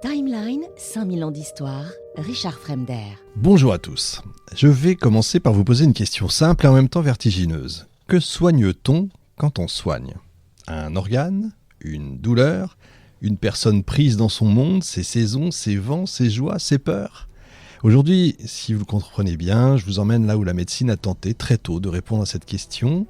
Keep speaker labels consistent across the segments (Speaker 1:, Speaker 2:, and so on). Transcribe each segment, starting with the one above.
Speaker 1: Timeline, 5000 ans d'histoire, Richard Fremder.
Speaker 2: Bonjour à tous. Je vais commencer par vous poser une question simple et en même temps vertigineuse. Que soigne-t-on quand on soigne ? Un organe ? Une douleur ? Une personne prise dans son monde, ses saisons, ses vents, ses joies, ses peurs ? Aujourd'hui, si vous le comprenez bien, je vous emmène là où la médecine a tenté très tôt de répondre à cette question,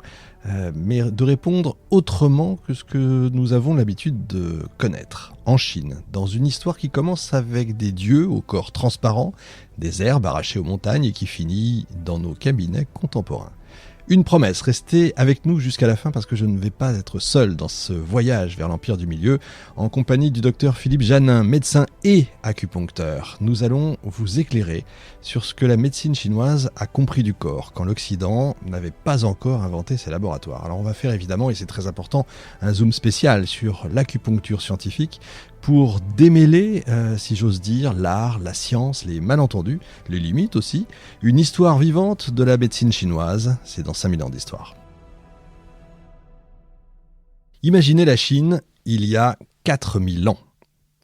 Speaker 2: mais de répondre autrement que ce que nous avons l'habitude de connaître. En Chine, dans une histoire qui commence avec des dieux au corps transparent, des herbes arrachées aux montagnes et qui finit dans nos cabinets contemporains. Une promesse, restez avec nous jusqu'à la fin parce que je ne vais pas être seul dans ce voyage vers l'Empire du Milieu, en compagnie du docteur Philippe Janin, médecin et acupuncteur. Nous allons vous éclairer sur ce que la médecine chinoise a compris du corps, quand l'Occident n'avait pas encore inventé ses laboratoires. Alors on va faire évidemment, et c'est très important, un zoom spécial sur l'acupuncture scientifique, pour démêler, si j'ose dire, l'art, la science, les malentendus, les limites aussi, une histoire vivante de la médecine chinoise, c'est dans 5000 ans d'histoire. Imaginez la Chine il y a 4000 ans,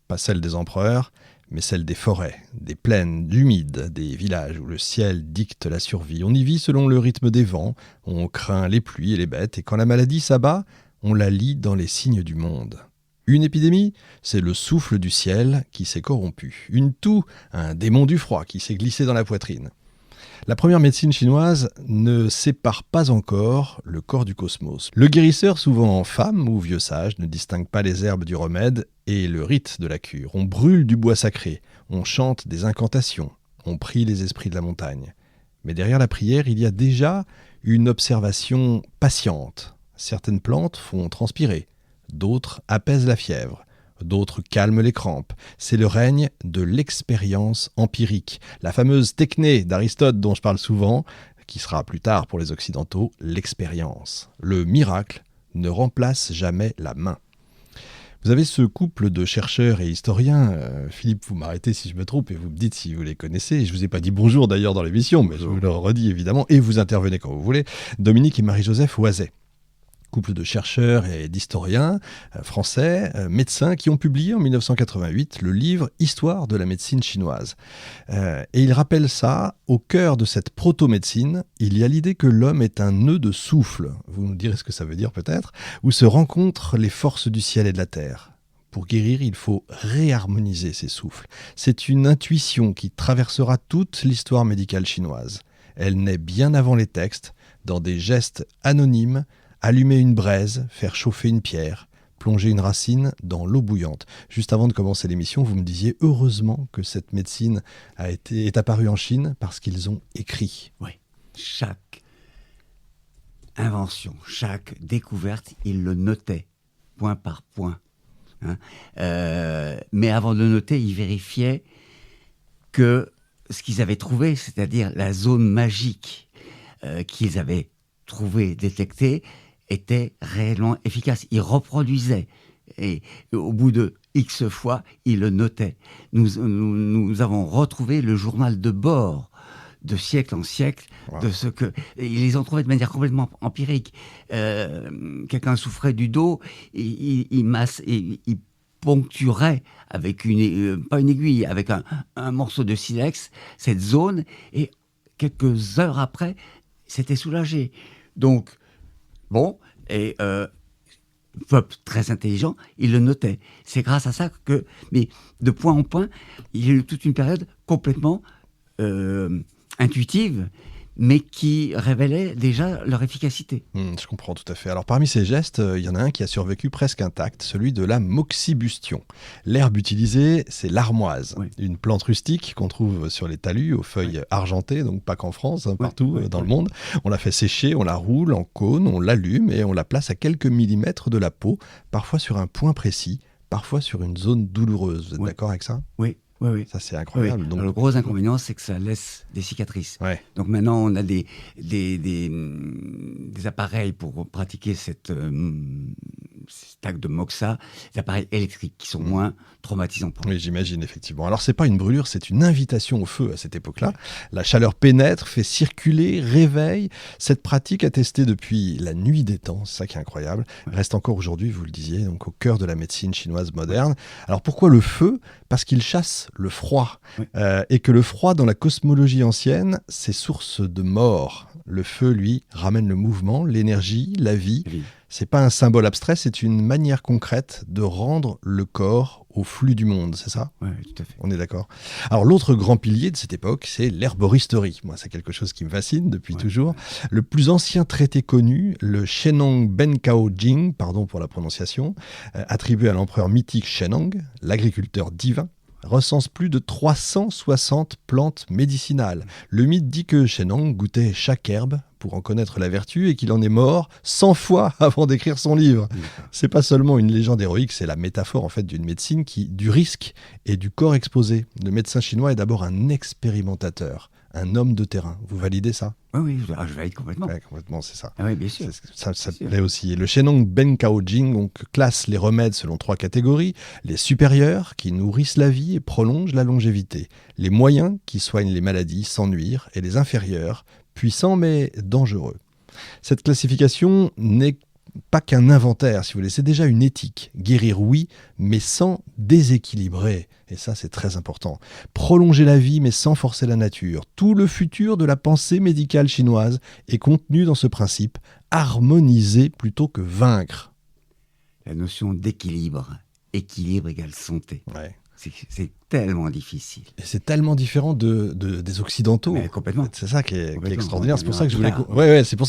Speaker 2: pas celle des empereurs, mais celle des forêts, des plaines humides, des villages où le ciel dicte la survie. On y vit selon le rythme des vents, on craint les pluies et les bêtes, et quand la maladie s'abat, on la lit dans les signes du monde. Une épidémie, c'est le souffle du ciel qui s'est corrompu. Une toux, un démon du froid qui s'est glissé dans la poitrine. La première médecine chinoise ne sépare pas encore le corps du cosmos. Le guérisseur, souvent femme ou vieux sage, ne distingue pas les herbes du remède et le rite de la cure. On brûle du bois sacré, on chante des incantations, on prie les esprits de la montagne. Mais derrière la prière, il y a déjà une observation patiente. Certaines plantes font transpirer. D'autres apaisent la fièvre, d'autres calment les crampes. C'est le règne de l'expérience empirique, la fameuse techné d'Aristote dont je parle souvent, qui sera plus tard pour les Occidentaux l'expérience. Le miracle ne remplace jamais la main. Vous avez ce couple de chercheurs et historiens, Philippe, vous m'arrêtez si je me trompe et vous me dites si vous les connaissez. Je ne vous ai pas dit bonjour d'ailleurs dans l'émission, mais je vous le redis évidemment, et vous intervenez quand vous voulez. Dominique et Marie-Joseph Oiset. Couple de chercheurs et d'historiens français, médecins, qui ont publié en 1988 le livre « Histoire de la médecine chinoise ». Et ils rappellent ça, au cœur de cette proto-médecine, il y a l'idée que l'homme est un nœud de souffle, vous nous direz ce que ça veut dire peut-être, où se rencontrent les forces du ciel et de la terre. Pour guérir, il faut réharmoniser ces souffles. C'est une intuition qui traversera toute l'histoire médicale chinoise. Elle naît bien avant les textes, dans des gestes anonymes, allumer une braise, faire chauffer une pierre, plonger une racine dans l'eau bouillante. Juste avant de commencer l'émission, vous me disiez heureusement que cette médecine est apparue en Chine parce qu'ils ont écrit.
Speaker 3: Oui, chaque invention, chaque découverte, ils le notaient, point par point. Mais avant de le noter, ils vérifiaient que ce qu'ils avaient trouvé, c'est-à-dire la zone magique qu'ils avaient trouvé, détectée, était réellement efficace. Il reproduisait. Et au bout de X fois, il le notait. Nous avons retrouvé le journal de bord de siècle en siècle, wow, de ce que... Ils les ont trouvés de manière complètement empirique. Quelqu'un souffrait du dos, il poncturait avec pas une aiguille, avec un morceau de silex, cette zone, et quelques heures après, c'était soulagé. Donc, bon, et peuple très intelligent, il le notait. C'est grâce à ça que, mais de point en point, il y a eu toute une période complètement intuitive, mais qui révélait déjà leur efficacité.
Speaker 2: Je comprends tout à fait. Alors parmi ces gestes, il y en a un qui a survécu presque intact, celui de la moxibustion. L'herbe utilisée, c'est l'armoise, oui, une plante rustique qu'on trouve sur les talus aux feuilles, oui, argentées, donc pas qu'en France, partout, oui, dans, oui, le monde. On la fait sécher, on la roule en cône, on l'allume et on la place à quelques millimètres de la peau, parfois sur un point précis, parfois sur une zone douloureuse. Vous êtes, oui, d'accord avec ça ?
Speaker 3: Oui. Oui, oui.
Speaker 2: Ça, c'est incroyable.
Speaker 3: Oui.
Speaker 2: Donc...
Speaker 3: Alors, le gros inconvénient, c'est que ça laisse des cicatrices.
Speaker 2: Ouais.
Speaker 3: Donc maintenant, on a des appareils pour pratiquer cette attaques de Moxa, des appareils électriques qui sont moins traumatisants pour lui.
Speaker 2: Oui, j'imagine, effectivement. Alors, c'est pas une brûlure, c'est une invitation au feu à cette époque-là. La chaleur pénètre, fait circuler, réveille. Cette pratique, attestée depuis la nuit des temps, c'est ça qui est incroyable, reste encore aujourd'hui, vous le disiez, donc au cœur de la médecine chinoise moderne. Alors, pourquoi le feu ? Parce qu'il chasse le froid. Et que le froid, dans la cosmologie ancienne, c'est source de mort. Le feu, lui, ramène le mouvement, l'énergie, la vie. C'est pas un symbole abstrait, c'est une manière concrète de rendre le corps au flux du monde, c'est ça ?
Speaker 3: Oui, tout à fait.
Speaker 2: On est d'accord. Alors l'autre grand pilier de cette époque, c'est l'herboristerie. Moi, c'est quelque chose qui me fascine depuis toujours. Le plus ancien traité connu, le Shenong Benkao Jing, pardon pour la prononciation, attribué à l'empereur mythique Shenong, l'agriculteur divin, recense plus de 360 plantes médicinales. Le mythe dit que Shenong goûtait chaque herbe pour en connaître la vertu et qu'il en est mort 100 fois avant d'écrire son livre. C'est pas seulement une légende héroïque, c'est la métaphore en fait d'une médecine du risque et du corps exposé. Le médecin chinois est d'abord un expérimentateur, un homme de terrain. Vous validez ça ?
Speaker 3: Oui, je valide complètement.
Speaker 2: Ouais, complètement, c'est ça.
Speaker 3: Ah oui, bien sûr.
Speaker 2: Ça plaît aussi. Et le Shenong Benkao Jing donc, classe les remèdes selon 3 catégories. Les supérieurs, qui nourrissent la vie et prolongent la longévité. Les moyens, qui soignent les maladies sans nuire. Et les inférieurs, puissants mais dangereux. Cette classification n'est pas qu'un inventaire, si vous voulez, c'est déjà une éthique. Guérir, oui, mais sans déséquilibrer. Et ça, c'est très important. Prolonger la vie, mais sans forcer la nature. Tout le futur de la pensée médicale chinoise est contenu dans ce principe. Harmoniser plutôt que vaincre.
Speaker 3: La notion d'équilibre. Équilibre égale santé.
Speaker 2: Ouais.
Speaker 3: C'est tellement difficile.
Speaker 2: Et c'est tellement différent des Occidentaux.
Speaker 3: Mais complètement.
Speaker 2: C'est ça qui est extraordinaire. C'est pour ça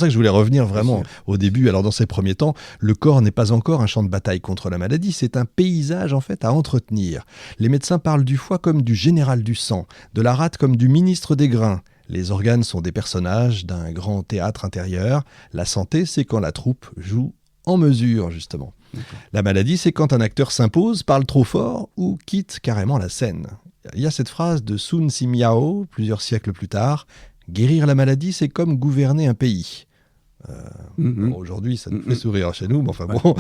Speaker 2: que je voulais revenir vraiment au début. Alors dans ces premiers temps, le corps n'est pas encore un champ de bataille contre la maladie. C'est un paysage en fait à entretenir. Les médecins parlent du foie comme du général du sang, de la rate comme du ministre des grains. Les organes sont des personnages d'un grand théâtre intérieur. La santé, c'est quand la troupe joue en mesure, justement. La maladie, c'est quand un acteur s'impose, parle trop fort ou quitte carrément la scène. Il y a cette phrase de Sun Simiao, plusieurs siècles plus tard, « Guérir la maladie, c'est comme gouverner un pays ». Bon, aujourd'hui, ça nous fait sourire chez nous, mais enfin bon,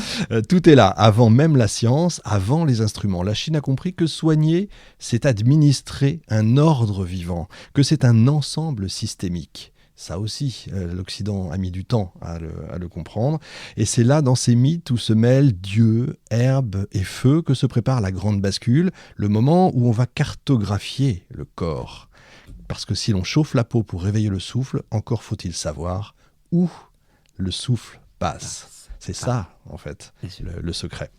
Speaker 2: tout est là, avant même la science, avant les instruments. La Chine a compris que soigner, c'est administrer un ordre vivant, que c'est un ensemble systémique. Ça aussi, l'Occident a mis du temps à le comprendre. Et c'est là, dans ces mythes, où se mêlent Dieu, herbe et feu, que se prépare la grande bascule, le moment où on va cartographier le corps. Parce que si l'on chauffe la peau pour réveiller le souffle, encore faut-il savoir où le souffle passe. C'est ça, en fait, le secret.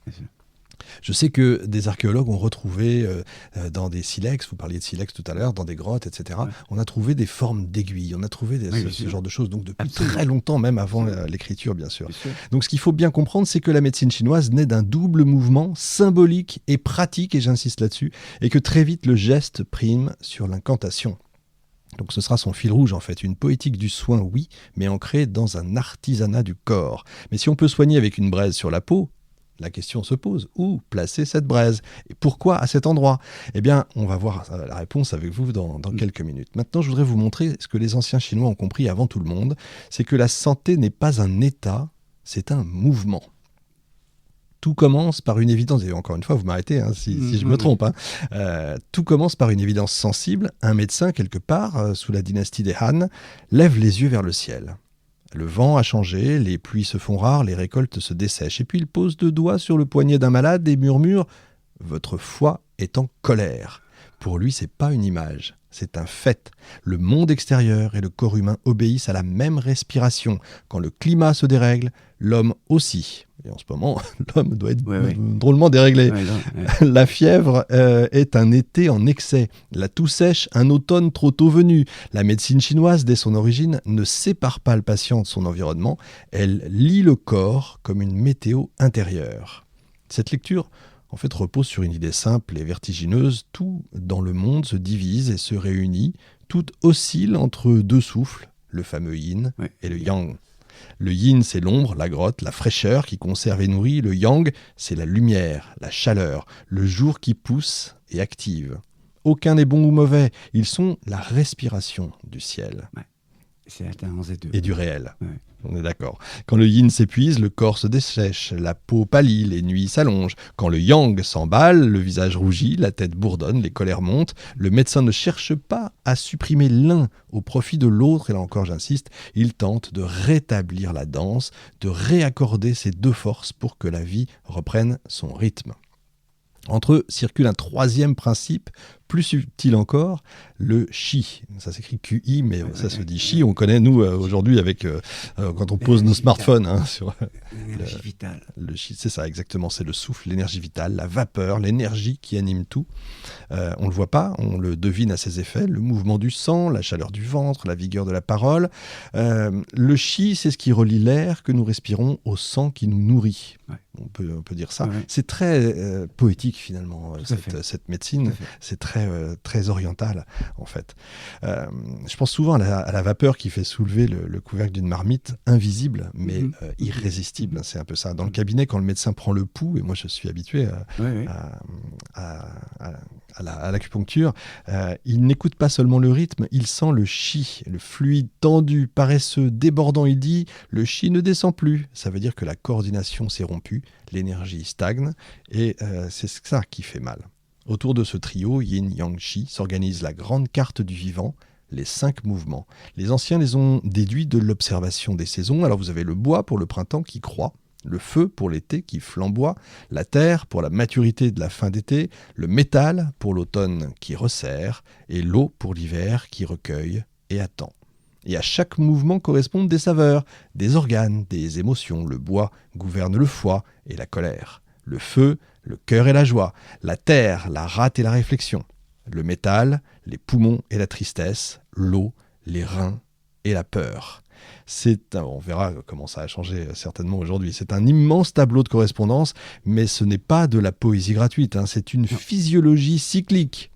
Speaker 2: Je sais que des archéologues ont retrouvé dans des silex, vous parliez de silex tout à l'heure, dans des grottes, etc., on a trouvé des formes d'aiguilles, on a trouvé ce genre de choses, donc depuis très longtemps, même avant l'écriture, bien sûr. Donc ce qu'il faut bien comprendre, c'est que la médecine chinoise naît d'un double mouvement symbolique et pratique, et j'insiste là-dessus, et que très vite le geste prime sur l'incantation. Donc ce sera son fil rouge en fait, une poétique du soin, oui, mais ancrée dans un artisanat du corps. Mais si on peut soigner avec une braise sur la peau, la question se pose, où placer cette braise ? Et pourquoi à cet endroit ? Eh bien, on va voir la réponse avec vous dans quelques minutes. Maintenant, je voudrais vous montrer ce que les anciens Chinois ont compris avant tout le monde, c'est que la santé n'est pas un état, c'est un mouvement. Tout commence par une évidence, et encore une fois, vous m'arrêtez si je me trompe, tout commence par une évidence sensible. Un médecin, quelque part, sous la dynastie des Han, lève les yeux vers le ciel. Le vent a changé, les pluies se font rares, les récoltes se dessèchent. Et puis il pose 2 doigts sur le poignet d'un malade et murmure « Votre foie est en colère ». Pour lui, c'est pas une image, c'est un fait. Le monde extérieur et le corps humain obéissent à la même respiration. Quand le climat se dérègle, l'homme aussi. Et en ce moment, l'homme doit être drôlement déréglé. La fièvre est un été en excès. La toux sèche, un automne trop tôt venu. La médecine chinoise, dès son origine, ne sépare pas le patient de son environnement. Elle lie le corps comme une météo intérieure. Cette lecture, en fait, repose sur une idée simple et vertigineuse. Tout dans le monde se divise et se réunit. Tout oscille entre 2 souffles, le fameux yin et le yang. Le yin, c'est l'ombre, la grotte, la fraîcheur qui conserve et nourrit. Le yang, c'est la lumière, la chaleur, le jour qui pousse et active. Aucun n'est bon ou mauvais. Ils sont la respiration du ciel.
Speaker 3: C'est l'alternance des deux.
Speaker 2: Et du réel.
Speaker 3: Ouais.
Speaker 2: On est d'accord. Quand le yin s'épuise, le corps se dessèche, la peau pâlit, les nuits s'allongent. Quand le yang s'emballe, le visage rougit, la tête bourdonne, les colères montent. Le médecin ne cherche pas à supprimer l'un au profit de l'autre, et là encore j'insiste, il tente de rétablir la danse, de réaccorder ces deux forces pour que la vie reprenne son rythme. Entre eux circule un troisième principe, plus subtil encore, le chi. Ça s'écrit QI, mais ça se dit chi. On connaît, nous, aujourd'hui, avec quand on pose nos smartphones sur
Speaker 3: L'énergie vitale.
Speaker 2: le chi. C'est ça, exactement. C'est le souffle, l'énergie vitale, la vapeur, l'énergie qui anime tout. On ne le voit pas, on le devine à ses effets. Le mouvement du sang, la chaleur du ventre, la vigueur de la parole. Le chi, c'est ce qui relie l'air que nous respirons au sang qui nous nourrit.
Speaker 3: Ouais.
Speaker 2: On peut dire ça.
Speaker 3: Ouais.
Speaker 2: C'est très poétique, finalement, cette médecine. C'est très oriental, en fait. Je pense souvent à la vapeur qui fait soulever le couvercle d'une marmite, invisible, mais irrésistible. C'est un peu ça. Dans le cabinet, quand le médecin prend le pouls, et moi je suis habitué à l'acupuncture, il n'écoute pas seulement le rythme, il sent le chi, le fluide tendu, paresseux, débordant. Il dit « le chi ne descend plus ». Ça veut dire que la coordination s'est rompue, l'énergie stagne, et c'est ça qui fait mal. Autour de ce trio, Yin, Yang, Chi, s'organise la grande carte du vivant, les 5 mouvements. Les anciens les ont déduits de l'observation des saisons. Alors vous avez le bois pour le printemps qui croît, le feu pour l'été qui flamboie, la terre pour la maturité de la fin d'été, le métal pour l'automne qui resserre, et l'eau pour l'hiver qui recueille et attend. Et à chaque mouvement correspondent des saveurs, des organes, des émotions. Le bois gouverne le foie et la colère. Le feu, le cœur et la joie. La terre, la rate et la réflexion. Le métal, les poumons et la tristesse. L'eau, les reins et la peur. On verra comment ça a changé certainement aujourd'hui. C'est un immense tableau de correspondance, mais ce n'est pas de la poésie gratuite. C'est une physiologie cyclique.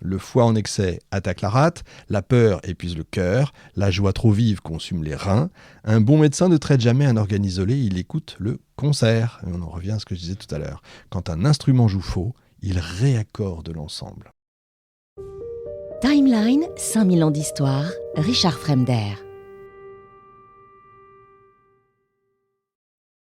Speaker 2: Le foie en excès attaque la rate, la peur épuise le cœur, la joie trop vive consume les reins. Un bon médecin ne traite jamais un organe isolé, il écoute le concert. Et on en revient à ce que je disais tout à l'heure. Quand un instrument joue faux, il réaccorde l'ensemble.
Speaker 1: Timeline, 5000 ans d'histoire, Richard Fremder.